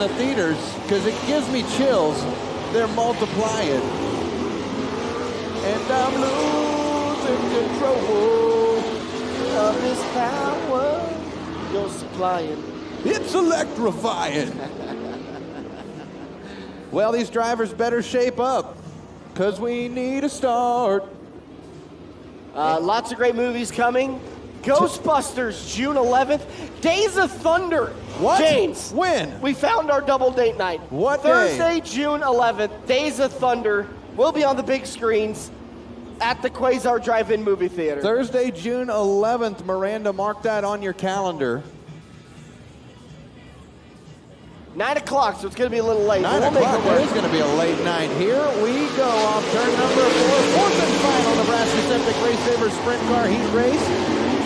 the theaters because it gives me chills. They're multiplying. And I'm losing control of this power you're supplying. It's electrifying. Well, these drivers better shape up because we need a start. Lots of great movies coming. Ghostbusters, June 11th. Days of Thunder. What? James. When? We found our double date night. What Thursday, day? June 11th. Days of Thunder will be on the big screens at the Quasar Drive-In Movie Theater. Thursday, June 11th. Miranda, mark that on your calendar. 9 o'clock, so it's going to be a little late. 9 o'clock, it is going to be a late night. Here we go off turn number 4. Fourth and final Nebraska Septic Race Saver Sprint Car Heat Race.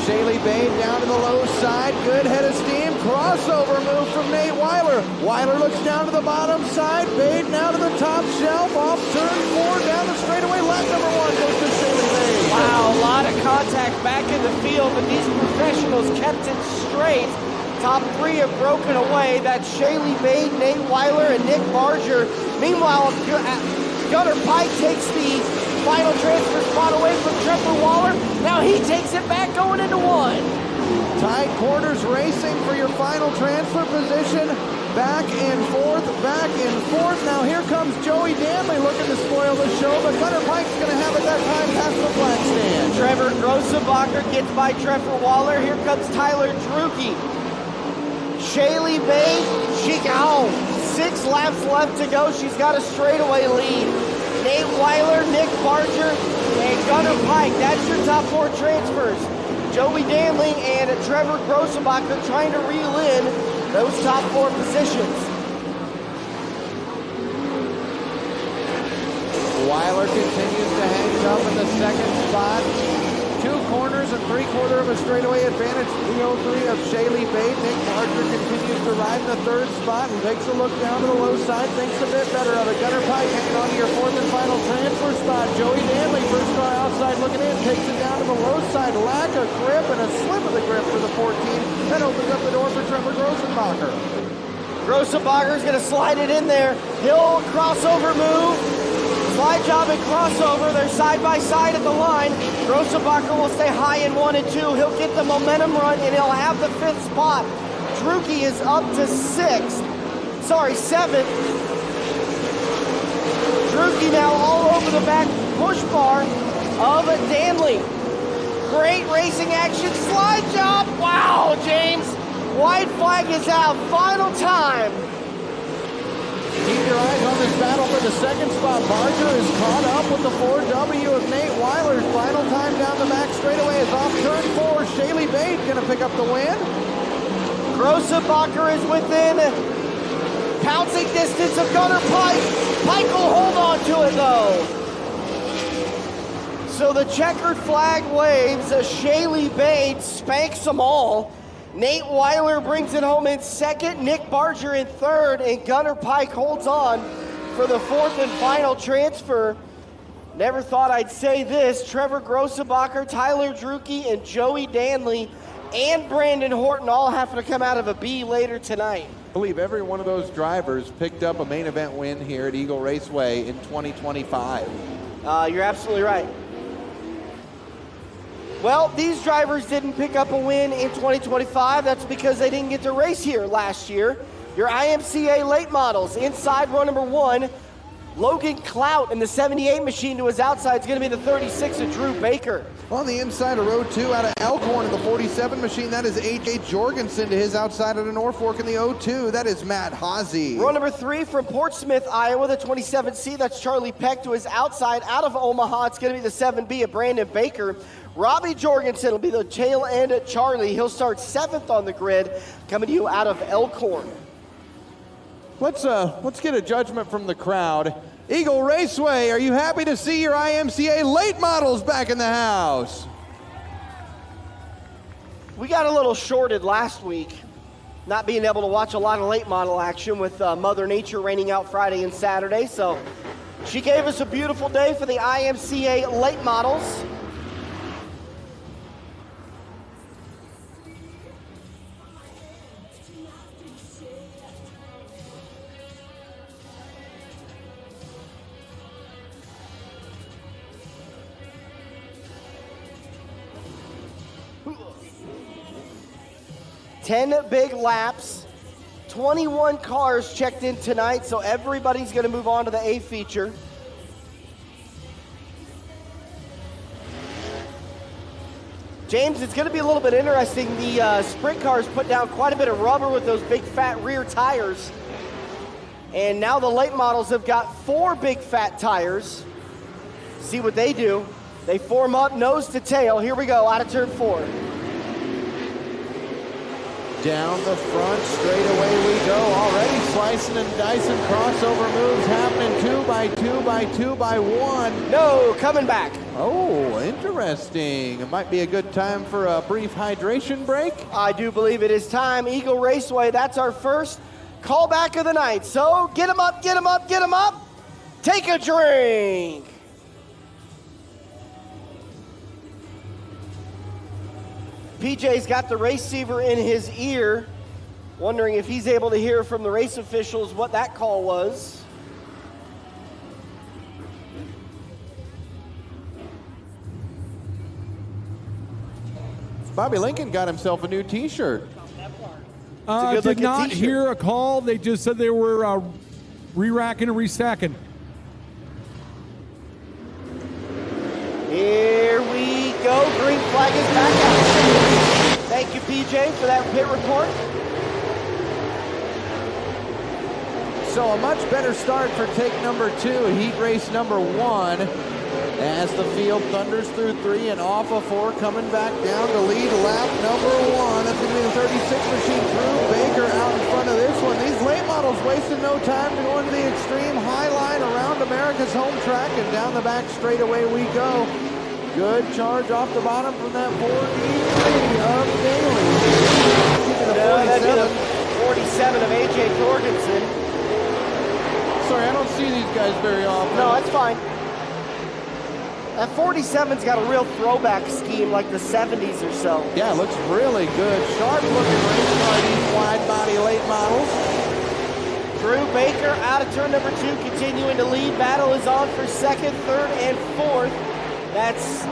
Shaylee Bain down to the low side. Good head of steam. Crossover move from Nate Weiler. Weiler looks down to the bottom side. Bain now to the top shelf. Off turn 4 down the straightaway. Lap number 1 goes to Shaylee Bain. Wow, a lot of contact back in the field, but these professionals kept it straight. Top 3 have broken away. That's Shaylee Bain, Nate Weiler, and Nick Barger. Meanwhile, Gunnar Pike takes the final transfer spot away from Trevor Waller. Now he takes it back going into 1. Tight quarters racing for your final transfer position. Back and forth, back and forth. Now here comes Joey Danley looking to spoil the show, but Gunnar Pike's going to have it that time past the flag stand. Trevor Grossenbacher gets by Trevor Waller. Here comes Tyler Drucke. Shaylee Bain, she gone. 6 laps left to go. She's got a straightaway lead. Nate Weiler, Nick Barger, and Gunnar Pike. That's your top 4 transfers. Joey Danley and Trevor Grossenbacher trying to reel in those top 4 positions. Weiler continues to hang up in the second spot. 2 corners and 3/4 of a straightaway advantage. 303 of Shaylee Bain. Nick Barger continues to ride in the 3rd spot and takes a look down to the low side. Thinks a bit better of it. Gunnar Pike hanging on to your 4th and final transfer spot. Joey Danley, first car outside looking in, takes it down to the low side. Lack of grip and a slip of the grip for the 14. That opens up the door for Trevor Grossenbacher. Grossenbacher's going to slide it in there. He'll crossover move. Slide job and crossover. They're side by side at the line. Grossenbacher will stay high in 1 and 2. He'll get the momentum run and he'll have the 5th spot. Drucke is up to 7th. Drucke now all over the back push bar of Danley. Great racing action. Slide job. Wow, James. White flag is out. Final time. Keep your eyes on this battle for the 2nd spot. Barger is caught up with the 4W of Nate Weiler. Final time down the back straightaway is off turn 4. Shaylee Bain going to pick up the win. Grossenbacher is within pouncing distance of Gunnar Pike. Pike will hold on to it though. So the checkered flag waves. Shaylee Bain spanks them all. Nate Weiler brings it home in 2nd, Nick Barger in 3rd, and Gunnar Pike holds on for the 4th and final transfer. Never thought I'd say this. Trevor Grossenbacher, Tyler Drucke, and Joey Danley and Brandon Horton all having to come out of a B later tonight. I believe every one of those drivers picked up a main event win here at Eagle Raceway in 2025. You're absolutely right. Well, these drivers didn't pick up a win in 2025. That's because they didn't get to race here last year. Your IMCA late models, inside row number 1, Logan Clout in the 78 machine to his outside is going to be the 36 of Drew Baker. On the inside of row 2 out of Elkhorn in the 47 machine, that is A.J. Jorgensen. To his outside of the Norfolk in the 02, that is Matt Haase. Row number 3 from Portsmouth, Iowa, the 27C, that's Charlie Peck to his outside. Out of Omaha, it's going to be the 7B of Brandon Baker. Robbie Jorgensen will be the tail end at Charlie. He'll start 7th on the grid, coming to you out of Elkhorn. Let's get a judgment from the crowd. Eagle Raceway, are you happy to see your IMCA late models back in the house? We got a little shorted last week, not being able to watch a lot of late model action with Mother Nature raining out Friday and Saturday. So she gave us a beautiful day for the IMCA late models. 10 big laps, 21 cars checked in tonight, so everybody's going to move on to the A feature. James, it's going to be a little bit interesting. The sprint cars put down quite a bit of rubber with those big fat rear tires. And now the late models have got 4 big fat tires. See what they do. They form up nose to tail. Here we go, out of turn 4. Down the front, straight away we go. Already slicing and dicing, crossover moves happening 2 by 2 by 2 by 1. No, coming back. Oh, interesting. It might be a good time for a brief hydration break. I do believe it is time. Eagle Raceway, that's our first callback of the night. So get them up, get them up, get them up. Take a drink. PJ's got the receiver in his ear, wondering if he's able to hear from the race officials what that call was. Bobby Lincoln got himself a new t-shirt. Did not hear a call. They just said they were re-racking and restacking. Here we go. Green flag is back out. Thank you, PJ, for that pit report. So a much better start for take number 2, heat race number 1. As the field thunders through 3 and off of 4, coming back down to lead lap number 1. That's going to be the 36 machine. Drew Baker out in front of this one. These late models wasting no time to go into the extreme high line around America's home track, and down the back straightaway we go. Good charge off the bottom from that 43 of Daly. That'd be the 47 of AJ Jorgensen. Sorry, I don't see these guys very often. No, that's fine. That 47's got a real throwback scheme like the 70s or so. Yeah, it looks really good. Sharp looking race car, these wide body late models. Drew Baker out of turn number 2, continuing to lead. Battle is on for 2nd, 3rd, and 4th. That's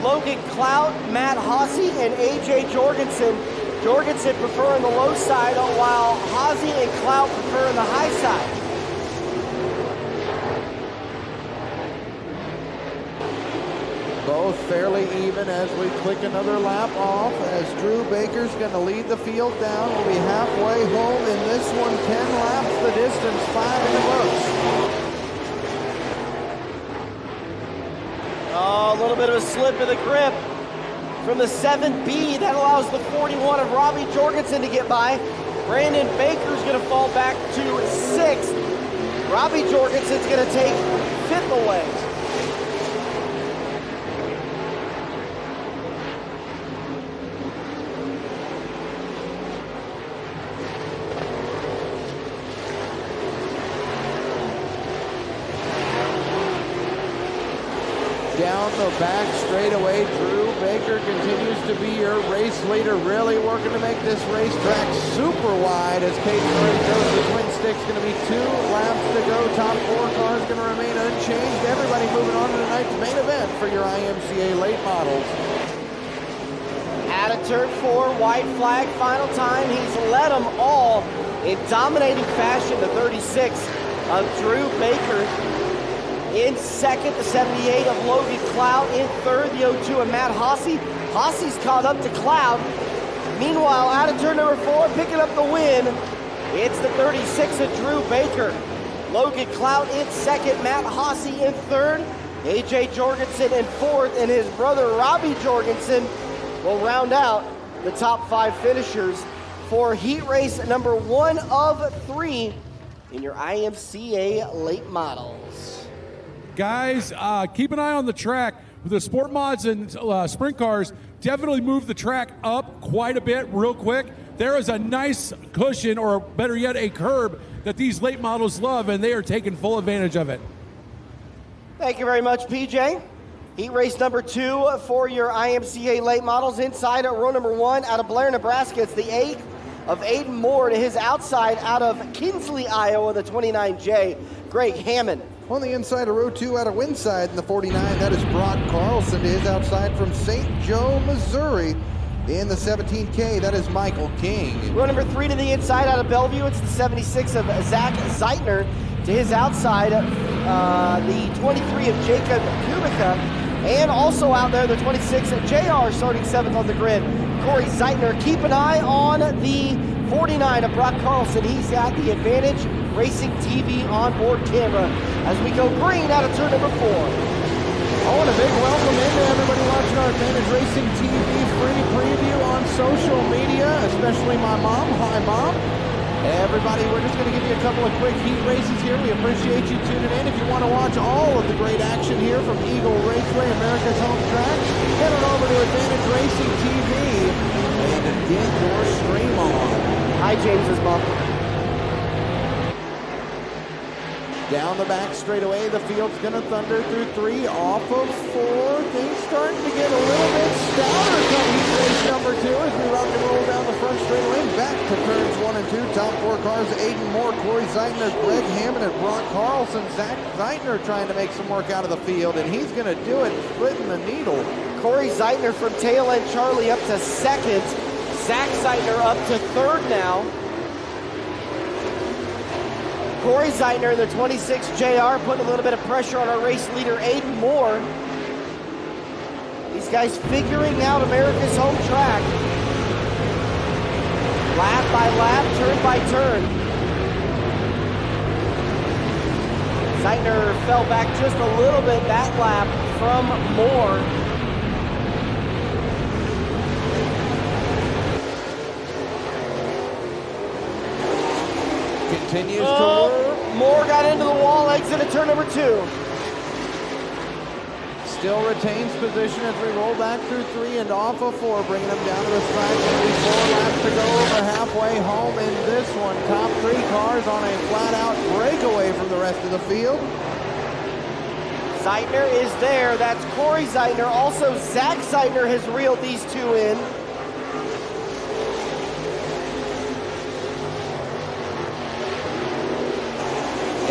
Logan Clout, Matt Hossey, and AJ Jorgensen. Jorgensen preferring the low side, while Hossey and Clout preferring the high side. Both fairly even as we click another lap off, as Drew Baker's going to lead the field down. We'll be halfway home in this one. 10 laps the distance, 5 in the books. Oh, a little bit of a slip of the grip from the 7B. That allows the 41 of Robbie Jorgensen to get by. Brandon Baker's going to fall back to 6th. Robbie Jorgensen's going to take 5th away. Down the back straightaway, Drew Baker continues to be your race leader, really working to make this racetrack super wide as Caden Murray goes to the twin sticks. Going to be 2 laps to go. Top 4 cars going to remain unchanged. Everybody moving on to tonight's main event for your IMCA late models. Out of turn 4, white flag, final time. He's led them all in dominating fashion. The 36 of Drew Baker. In 2nd, the 78 of Logan Clout. In 3rd, the 02 of Matt Hossey. Hossey's caught up to Clout. Meanwhile, out of turn number 4, picking up the win, it's the 36 of Drew Baker. Logan Clout in 2nd, Matt Hossey in 3rd, AJ Jorgensen in 4th, and his brother Robbie Jorgensen will round out the top 5 finishers for heat race number 1 of 3 in your IMCA late models. Guys, keep an eye on the track. With the sport mods and sprint cars, definitely move the track up quite a bit real quick. There is a nice cushion, or better yet, a curb that these late models love, and they are taking full advantage of it. Thank you very much, PJ. Heat race number 2 for your IMCA late models. Inside at row number 1 out of Blair, Nebraska, it's the 8 of Aiden Moore. To his outside out of Kinsley, Iowa, the 29J, Greg Hammond. On the inside of row 2 out of Winside in the 49, that is Brock Carlson. To his outside from St. Joe, Missouri, In the 17K, that is Michael King. Row number 3 to the inside out of Bellevue. It's the 76 of Zach Zeitner. To his outside, the 23 of Jacob Kubica. And also out there, the 26 of JR starting 7th on the grid. Corey Zeitner. Keep an eye on the 49 of Brock Carlson. He's got the Advantage Racing TV onboard camera as we go green out of turn number 4. I want a big welcome into everybody watching our Advantage Racing TV free preview on social media, especially my mom. Hi, Mom. Everybody, we're just going to give you a couple of quick heat races here. We appreciate you tuning in. If you want to watch all of the great action here from Eagle Raceway, America's home track, head on over to Advantage Racing TV and get your stream on. Hi, James's mom. Down the back straightaway, the field's going to thunder through 3, off of 4. Things starting to get a little bit stouter come heat race number 2 as we rock and roll down the front straightaway. Back to turns 1 and 2. Top 4 cars, Aiden Moore, Corey Zeitner, Greg Hammond, and Brock Carlson. Zach Zeitner trying to make some work out of the field, and he's going to do it, splitting the needle. Corey Zeitner from tail end Charlie up to 2nd. Zach Zeitner up to 3rd now. Corey Zeitner in the 26 JR putting a little bit of pressure on our race leader, Aiden Moore. These guys figuring out America's home track. Lap by lap, turn by turn. Zeitner fell back just a little bit that lap from Moore. Continues to work. Moore got into the wall, exit at turn number 2. Still retains position as we roll back through 3 and off of 4, bringing them down to the track. Only 4 laps to go, over halfway home in this one. Top 3 cars on a flat-out breakaway from the rest of the field. Zeitner is there. That's Corey Zeitner. Also, Zach Zeitner has reeled these 2 in.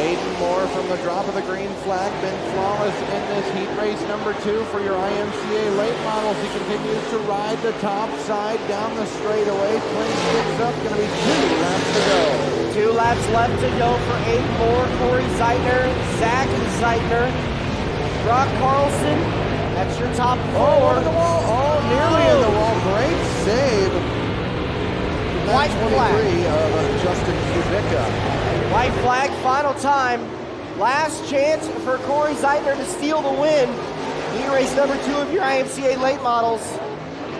Aiden Moore from the drop of the green flag, been flawless in this heat race number 2 for your IMCA late models. He continues to ride the top side down the straightaway. Twin sticks up, going to be 2 laps to go. 2 laps left to go for Aiden Moore, Corey Zeitner, Zach Zeitner, Brock Carlson. That's your top 4. Oh, in the wall. Oh, nearly in the wall. Great save. White 23 flag of Justin Kubica. White flag, final time. Last chance for Corey Zeitner to steal the win. Heat race number 2 of your IMCA late models.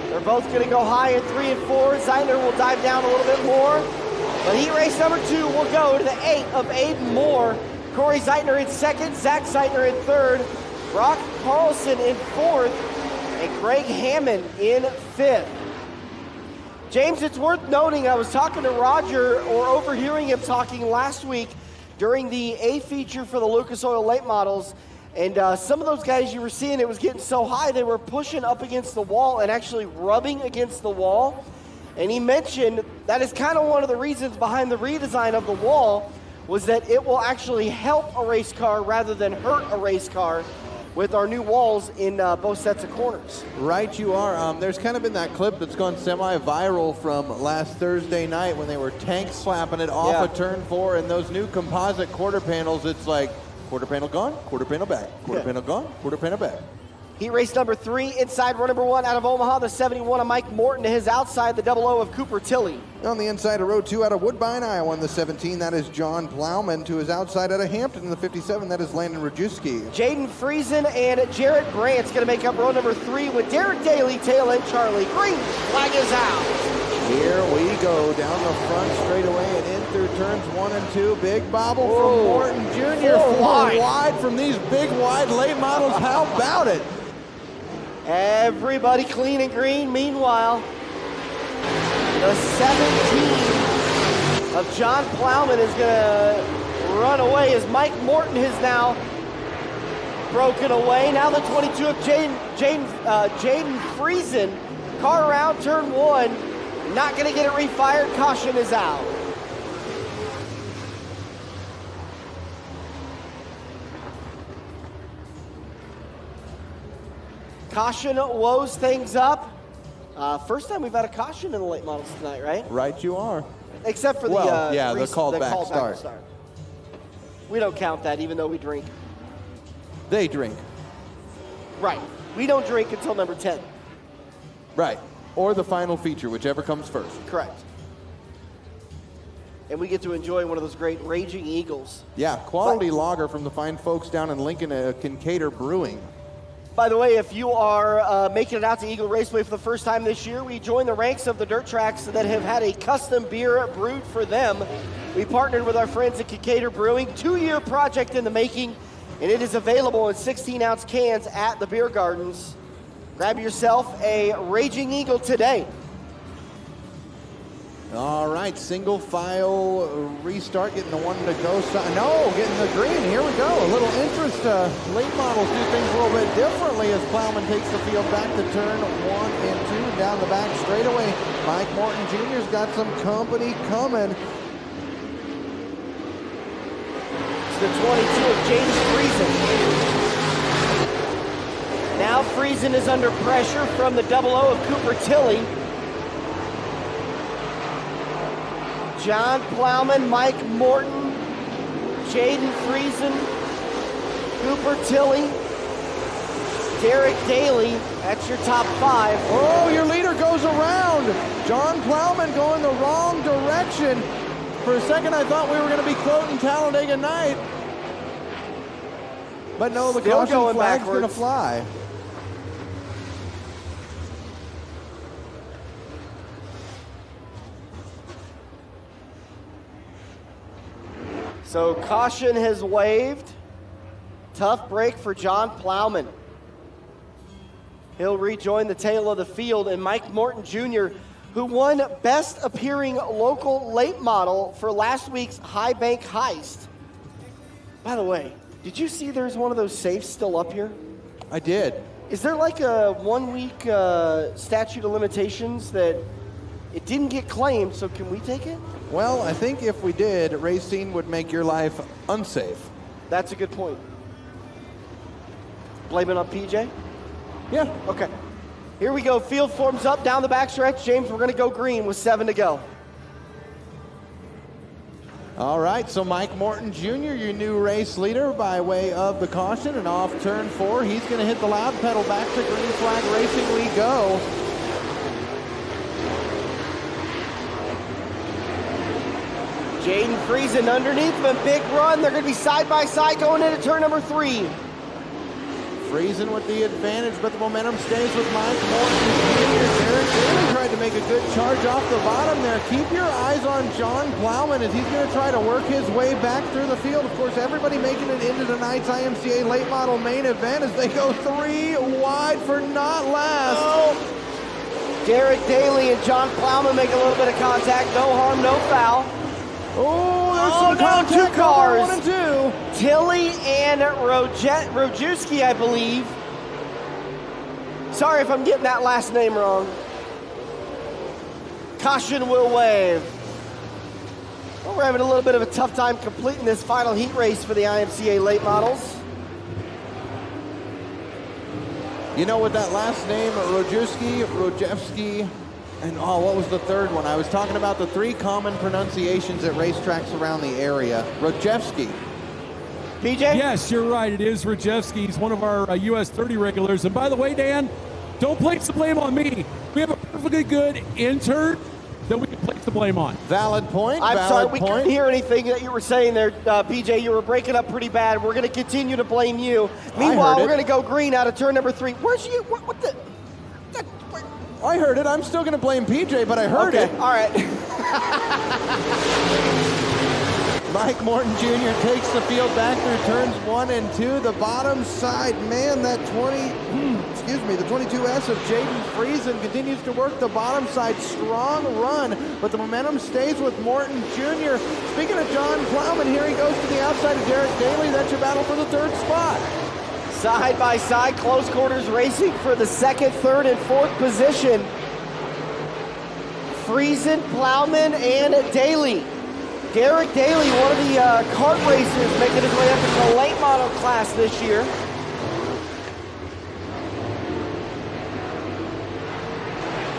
They're both going to go high in 3 and 4. Zeitner will dive down a little bit more. But heat race number 2 will go to the 8 of Aiden Moore. Corey Zeitner in 2nd, Zach Zeitner in 3rd, Brock Carlson in 4th, and Greg Hammond in 5th. James, it's worth noting, I was talking to Roger, or overhearing him talking last week during the A feature for the Lucas Oil late models, and some of those guys you were seeing, it was getting so high, they were pushing up against the wall and actually rubbing against the wall. And he mentioned that is kind of one of the reasons behind the redesign of the wall, was that it will actually help a race car rather than hurt a race car with our new walls in both sets of corners. Right, you are. There's kind of been that clip that's gone semi-viral from last Thursday night when they were tank slapping it off of turn 4, and those new composite quarter panels, it's like quarter panel gone, quarter panel back, quarter panel gone, quarter panel back. Heat race number 3, inside row number 1 out of Omaha, the 71 of Mike Morton. To his outside, the 00 of Cooper Tilley. On the inside of row 2 out of Woodbine, Iowa, in the 17, that is John Plowman. To his outside out of Hampton in the 57, that is Landon Rajewski. Jaden Friesen and Jarrett Brandt's going to make up row number 3 with Derek Daly, tail end Charlie. Green flag is out. Here we go, down the front straightaway and in through turns 1 and 2. Big bobble from Morton Jr. 4 wide from these big wide late models. How about it? Everybody clean and green. Meanwhile, the 17 of John Plowman is going to run away as Mike Morton has now broken away. Now the 22 of Jaden Friesen. Car around turn 1. Not going to get it refired. Caution is out. Caution woes things up. First time we've had a caution in the late models tonight, right? Right you are. Except for the called back called start. We don't count that, even though we drink. They drink. Right. We don't drink until number 10. Right. Or the final feature, whichever comes first. Correct. And we get to enjoy one of those great Raging Eagles. Yeah, quality lager from the fine folks down in Lincoln, Kincaidor Brewing. By the way, if you are making it out to Eagle Raceway for the first time this year, we join the ranks of the dirt tracks that have had a custom beer brewed for them. We partnered with our friends at Kincaidor Brewing, 2-year project in the making, and it is available in 16-ounce cans at the beer gardens. Grab yourself a Raging Eagle today. All right, single file restart, getting the one to go side. No, getting the green. Here we go. A little interest. Late models do things a little bit differently as Plowman takes the field back to turn 1 and 2. Down the back straightaway, Mike Morton Jr.'s got some company coming. It's the 22 of James Friesen. Now Friesen is under pressure from the 00 of Cooper Tilley. John Plowman, Mike Morton, Jaden Friesen, Cooper Tilley, Derek Daly. That's your top 5. Oh, your leader goes around. John Plowman going the wrong direction. For a second, I thought we were going to be quoting Talladega Night. But no, the caution flag's going to fly. So caution has waved. Tough break for John Plowman. He'll rejoin the tail of the field, and Mike Morton Jr., who won Best Appearing Local Late Model for last week's High Bank Heist. By the way, did you see there's one of those safes still up here? I did. Is there like a 1-week statute of limitations that it didn't get claimed, so can we take it? Well, I think if we did, racing would make your life unsafe. That's a good point. Blame it on PJ? Yeah. Okay. Here we go. Field forms up down the backstretch. James, we're going to go green with 7 to go. All right, so Mike Morton Jr., your new race leader by way of the caution, and off turn 4, he's going to hit the loud pedal. Back to green flag racing we go. Jaden Friesen underneath him, big run. They're going to be side by side going into turn number 3. Friesen with the advantage, but the momentum stays with Mike Morton Jr. Derek Daly tried to make a good charge off the bottom there. Keep your eyes on John Plowman as he's going to try to work his way back through the field. Of course, everybody making it into tonight's IMCA late model main event as they go 3 wide for not last. Oh. Derek Daly and John Plowman make a little bit of contact. No harm, no foul. Oh, there's some contact 2 cars. 1 and 2. Tilly and Rojewski, I believe. Sorry if I'm getting that last name wrong. Caution will wave. Well, we're having a little bit of a tough time completing this final heat race for the IMCA late models. You know what that last name, Rojewski, and what was the third one? I was talking about the 3 common pronunciations at racetracks around the area. Rojewski. PJ? Yes, you're right. It is Rojewski. He's one of our US 30 regulars. And by the way, Dan, don't place the blame on me. We have a perfectly good intern that we can place the blame on. Valid point. I'm sorry, we point. couldn't hear anything that you were saying there, PJ. You were breaking up pretty bad. We're going to continue to blame you. Meanwhile, we're going to go green out of turn number 3. Where's you? What the? I heard it. I'm still going to blame PJ, but I heard it. All right. Mike Morton Jr. takes the field back through turns 1 and 2. The bottom side, man, that the 22S of Jaden Friesen continues to work the bottom side. Strong run, but the momentum stays with Morton Jr. Speaking of John Plowman, here he goes to the outside of Derek Daly. That's your battle for the 3rd spot. Side by side, close quarters racing for the 2nd, 3rd, and 4th position. Friesen, Plowman, and Daly. Derek Daly, one of the kart racers, making his way up into the late model class this year.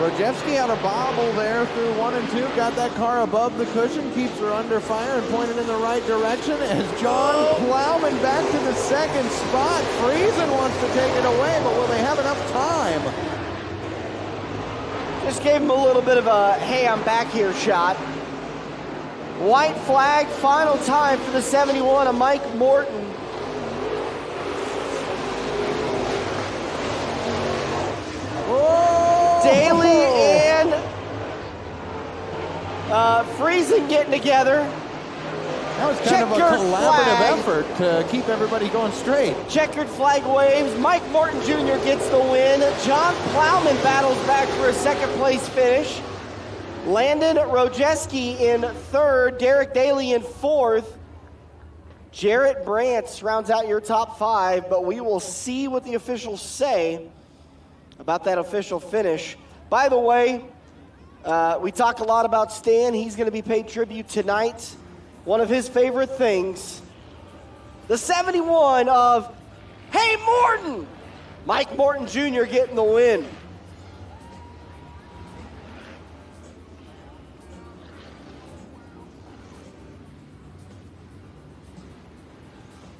Rojewski had a bobble there through 1 and 2. Got that car above the cushion, keeps her under fire and pointed in the right direction as John Plowman back to the second spot. Friesen wants to take it away, but will they have enough time? Just gave him a little bit of a, hey, I'm back here shot. White flag, final time for the 71 of Mike Morton. Daly and Friesen getting together. That was kind of a collaborative effort to keep everybody going straight. Checkered flag waves. Mike Morton Jr. gets the win. John Plowman battles back for a second place finish. Landon Rojewski in third. Derek Daly in fourth. Jarrett Brantz rounds out your top 5, but we will see what the officials say about that official finish. By the way, we talk a lot about Stan. He's going to be paid tribute tonight. One of his favorite things, the 71 of, hey, Morton! Mike Morton Jr. getting the win.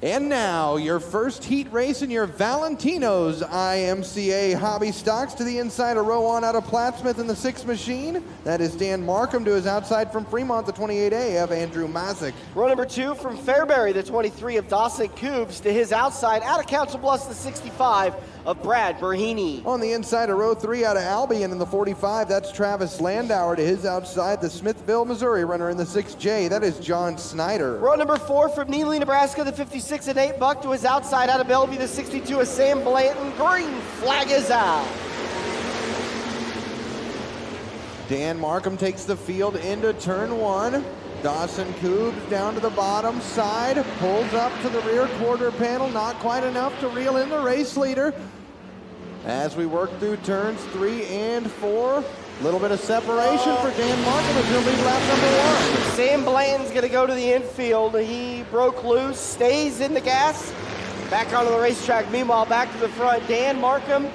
And now, your first heat race in your Valentino's IMCA Hobby Stocks. To the inside, a row on out of Plattsmouth in the 6 machine. That is Dan Markham. To his outside from Fremont, the 28A of Andrew Mazik. Row number 2 from Fairbury, the 23 of Dawson Coombs. To his outside, out of Council Bluffs, the 65 of Brad Berhini. On the inside of row 3 out of Albion in the 45, that's Travis Landauer. To his outside, the Smithville, Missouri runner in the 6J. That is John Snyder. Row number 4 from Neely, Nebraska, the 56 and 8 Buck. To his outside, out of Bellevue, the 62 of Sam Blanton. Green flag is out. Dan Markham takes the field into turn 1. Dawson Coombs down to the bottom side, pulls up to the rear quarter panel, not quite enough to reel in the race leader. As we work through turns 3 and 4, a little bit of separation for Dan Markham as he'll lead lap number 1. Sam Blanton's going to go to the infield. He broke loose, stays in the gas, back onto the racetrack. Meanwhile, back to the front, Dan Markham,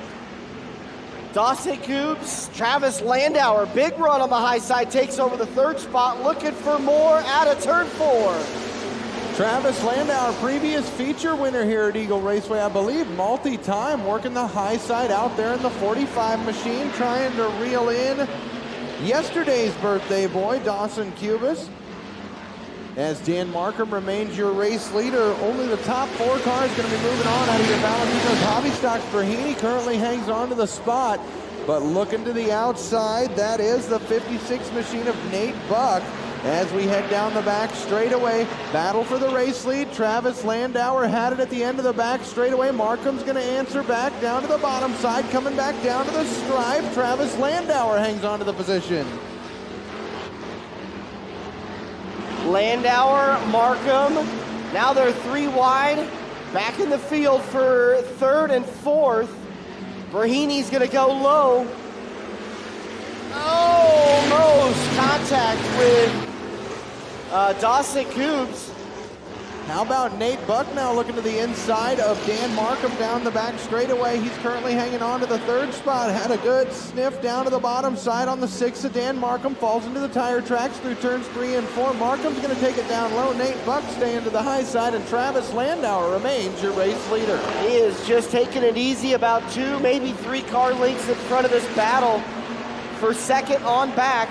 Dawson Coombs, Travis Landauer, big run on the high side, takes over the 3rd spot, looking for more out of turn 4. Travis Landauer, previous feature winner here at Eagle Raceway, I believe, multi-time, working the high side out there in the 45 machine, trying to reel in yesterday's birthday boy, Dawson Coombs. As Dan Markham remains your race leader, only the top 4 cars going to be moving on out of your Valentino's Hobby Stocks. Berhini currently hangs on to the spot, but looking to the outside, that is the 56 machine of Nate Buck. As we head down the back straightaway, battle for the race lead. Travis Landauer had it at the end of the back straightaway. Markham's going to answer back down to the bottom side, coming back down to the stripe. Travis Landauer hangs on to the position. Landauer, Markham, now they're 3 wide, back in the field for 3rd and 4th. Berhini's going to go low. Almost contact with Dawson Coombs. How about Nate Buck now looking to the inside of Dan Markham down the back straightaway. He's currently hanging on to the 3rd spot. Had a good sniff down to the bottom side on the 6th of Dan Markham. Falls into the tire tracks through turns 3 and 4. Markham's going to take it down low. Nate Buck staying to the high side, and Travis Landauer remains your race leader. He is just taking it easy, about 2, maybe 3 car lengths in front of this battle for second on back.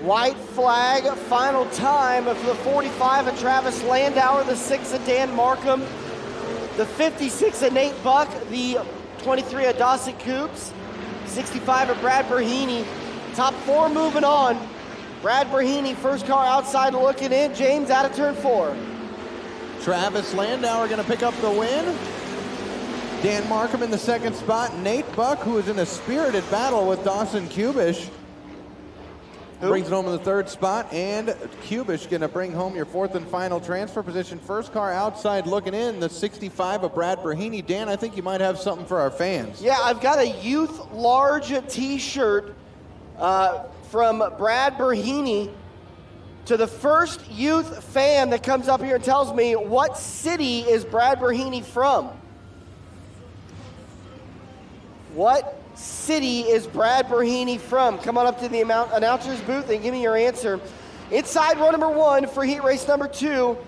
White flag, final time for the 45 of Travis Landauer, the 6 of Dan Markham, the 56 of Nate Buck, the 23 of Dawson Coombs, 65 of Brad Berhini. Top 4 moving on. Brad Berhini, first car outside looking in. James out of turn 4. Travis Landauer going to pick up the win. Dan Markham in the 2nd spot. Nate Buck, who is in a spirited battle with Dawson Coombs, brings it home in the 3rd spot, and Coombs going to bring home your 4th and final transfer position. First car outside looking in, the 65 of Brad Berhini. Dan, I think you might have something for our fans. Yeah, I've got a youth large t-shirt from Brad Berhini. To the first youth fan that comes up here and tells me, what city is Brad Berhini from? What city is Brad Berhini from? Come on up to the announcer's booth and give me your answer. Inside row number 1 for heat race number 2,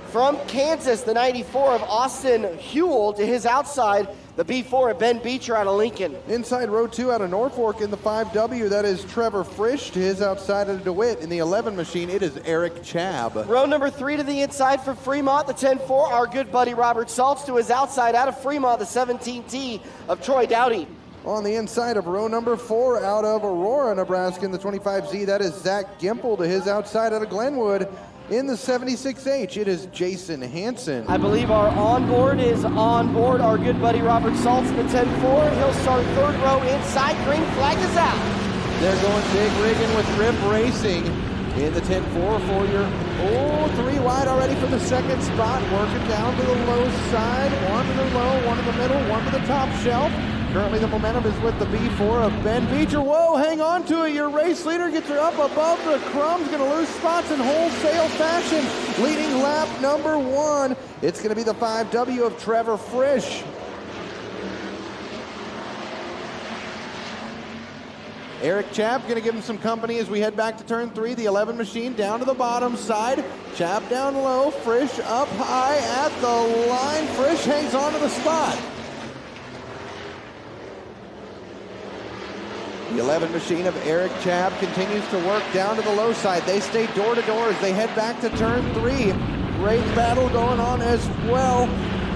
from Kansas, the 94 of Austin Hewell to his outside, the B4 of Ben Beecher out of Lincoln. Inside row 2 out of Norfolk in the 5W, that is Trevor Frisch. To his outside of DeWitt in the 11 machine, it is Eric Chabb. Row number 3 to the inside for Fremont, the 10-4, our good buddy Robert Saltz. To his outside out of Fremont, the 17T of Troy Dowdy. On the inside of row number 4 out of Aurora, Nebraska in the 25Z, that is Zach Gimple. To his outside out of Glenwood in the 76H, it is Jason Hansen. I believe our onboard is on board, our good buddy Robert Saltz in the 10-4. He'll start third row inside, green flag is out. They're going big rigging with Rip Racing in the 10-4 for your 3 wide already for the second spot, working down to the low side, 1 to the low, 1 in the middle, 1 to the top shelf. Currently the momentum is with the B4 of Ben Beecher. Whoa, hang on to it. Your race leader gets her up above the crumbs. Going to lose spots in wholesale fashion. Leading lap number 1. It's going to be the 5W of Trevor Frisch. Eric Chabb going to give him some company as we head back to turn 3. The 11 machine down to the bottom side. Chabb down low. Frisch up high at the line. Frisch hangs on to the spot. The 11 machine of Eric Chabb continues to work down to the low side. They stay door to door as they head back to turn 3. Great battle going on as well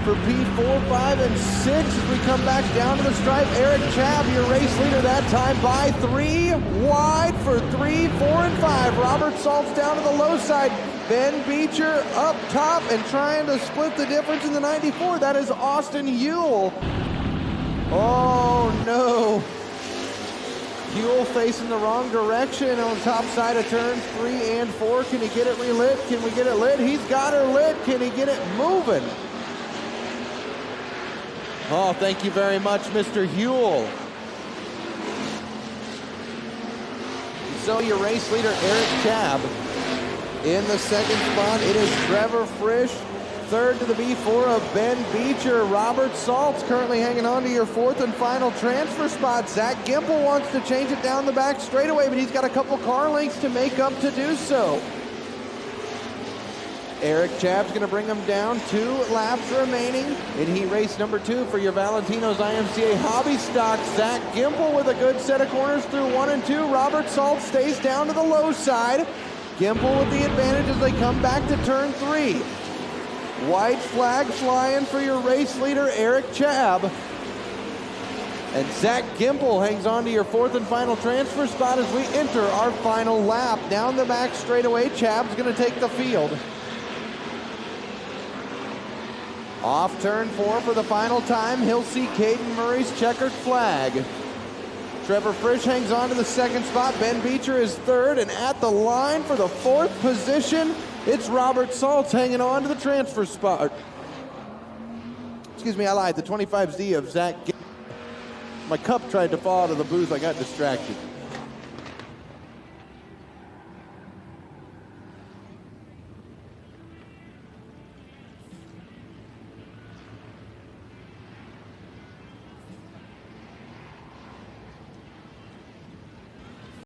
for P4, 5, and 6 as we come back down to the stripe. Eric Chabb, your race leader that time by 3 wide for 3, 4, and 5. Robert Saltz down to the low side. Ben Beecher up top and trying to split the difference in the 94. That is Austin Hewell. Oh no. Hewell facing the wrong direction on top side of turns 3 and 4. Can he get it relit? Can we get it lit? He's got her lit. Can he get it moving? Oh, thank you very much, Mr. Hewell. So your race leader, Eric Chabb, in the second spot. It is Trevor Frisch. Third to the B4 of Ben Beecher. Robert Saltz currently hanging on to your 4th and final transfer spot. Zach Gimple wants to change it down the back straightaway, but he's got a couple car lengths to make up to do so. Eric Chabb's going to bring him down. 2 laps remaining in heat race number 2 for your Valentino's IMCA Hobby Stock. Zach Gimple with a good set of corners through 1 and 2. Robert Saltz stays down to the low side. Gimple with the advantage as they come back to turn 3. White flag flying for your race leader, Eric Chabb. And Zach Gimple hangs on to your 4th and final transfer spot as we enter our final lap. Down the back straightaway, Chabb's going to take the field. Off turn 4 for the final time, he'll see Caden Murray's checkered flag. Trevor Frisch hangs on to the 2nd spot. Ben Beecher is 3rd, and at the line for the 4th position, it's Robert Saltz hanging on to the transfer spot. Excuse me, I lied. The 25Z of Zach. My cup tried to fall out of the booth. I got distracted.